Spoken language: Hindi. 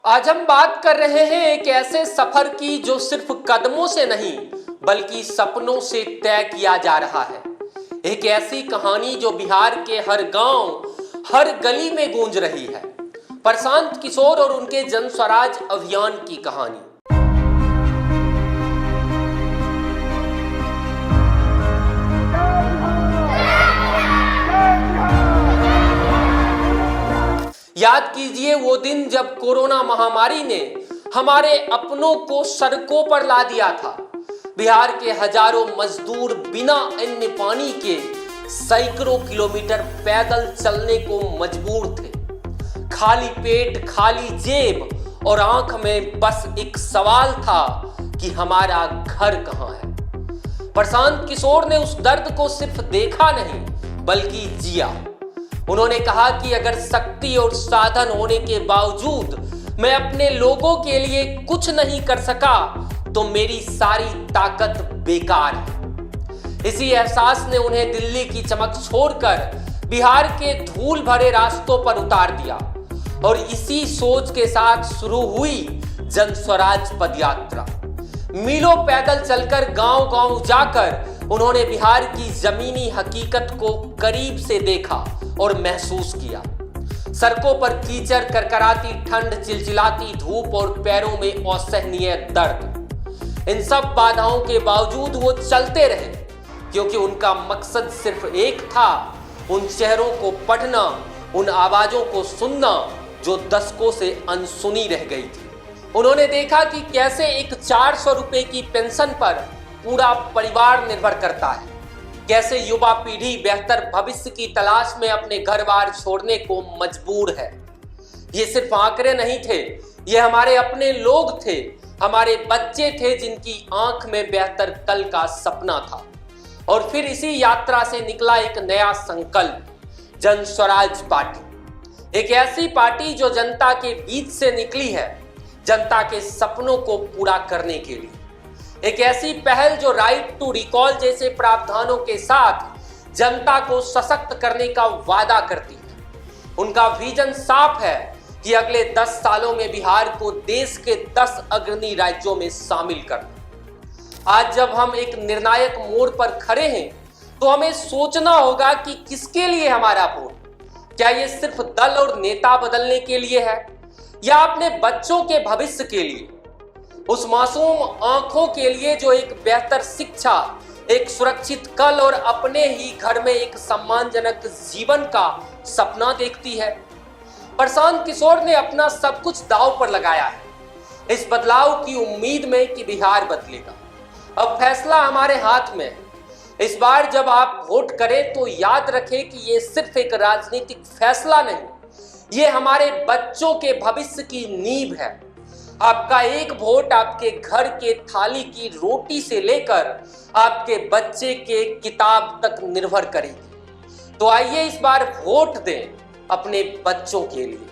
आज हम बात कर रहे हैं एक ऐसे सफर की जो सिर्फ कदमों से नहीं बल्कि सपनों से तय किया जा रहा है। एक ऐसी कहानी जो बिहार के हर गांव, हर गली में गूंज रही है। प्रशांत किशोर और उनके जन स्वराज अभियान की कहानी। याद कीजिए वो दिन जब कोरोना महामारी ने हमारे अपनों को सड़कों पर ला दिया था। बिहार के हजारों मजदूर बिना अन्न पानी के सैकड़ों किलोमीटर पैदल चलने को मजबूर थे। खाली पेट, खाली जेब और आंख में बस एक सवाल था कि हमारा घर कहां है। प्रशांत किशोर ने उस दर्द को सिर्फ देखा नहीं बल्कि जिया। उन्होंने कहा कि अगर शक्ति और साधन होने के बावजूद मैं अपने लोगों के लिए कुछ नहीं कर सका तो मेरी सारी ताकत बेकार है। इसी एहसास ने उन्हें दिल्ली की चमक छोड़कर बिहार के धूल भरे रास्तों पर उतार दिया और इसी सोच के साथ शुरू हुई जन स्वराज पदयात्रा। मीलों पैदल चलकर गांव-गांव जाकर उन्होंने बिहार की जमीनी हकीकत को करीब से देखा और महसूस किया। सड़कों पर कीचड़, करकराती ठंड, चिलचिलाती धूप और पैरों में असहनीय दर्द। इन सब बाधाओं के बावजूद वो चलते रहे क्योंकि उनका मकसद सिर्फ एक था, उन चेहरों को पढ़ना, उन आवाजों को सुनना जो दशकों से अनसुनी रह गई थी। उन्होंने देखा कि कैसे एक 400 रुपए की पेंशन पर पूरा परिवार निर्भर करता है, कैसे युवा पीढ़ी बेहतर भविष्य की तलाश में अपने घर बार छोड़ने को मजबूर है। ये सिर्फ आंकड़े नहीं थे, ये हमारे अपने लोग थे, हमारे बच्चे थे जिनकी आंख में बेहतर कल का सपना था। और फिर इसी यात्रा से निकला एक नया संकल्प, जन स्वराज पार्टी। एक ऐसी पार्टी जो जनता के बीच से निकली है, जनता के सपनों को पूरा करने के लिए। एक ऐसी पहल जो राइट टू रिकॉल जैसे प्रावधानों के साथ जनता को सशक्त करने का वादा करती है। उनका विजन साफ है कि अगले 10 सालों में बिहार को देश के 10 अग्रणी राज्यों में शामिल करना। आज जब हम एक निर्णायक मोड़ पर खड़े हैं तो हमें सोचना होगा कि किसके लिए हमारा वोट। क्या ये सिर्फ दल और नेता बदलने के लिए है या अपने बच्चों के भविष्य के लिए, उस मासूम आंखों के लिए जो एक बेहतर शिक्षा, एक सुरक्षित कल और अपने ही घर में एक सम्मानजनक जीवन का सपना देखती है। प्रशांत किशोर ने अपना सब कुछ दांव पर लगाया है इस बदलाव की उम्मीद में कि बिहार बदलेगा। अब फैसला हमारे हाथ में है। इस बार जब आप वोट करें तो याद रखें कि ये सिर्फ एक राजनीतिक फैसला नहीं, ये हमारे बच्चों के भविष्य की नींव है। आपका एक वोट आपके घर के थाली की रोटी से लेकर आपके बच्चे के किताब तक निर्भर करेगी। तो आइए इस बार वोट दें अपने बच्चों के लिए।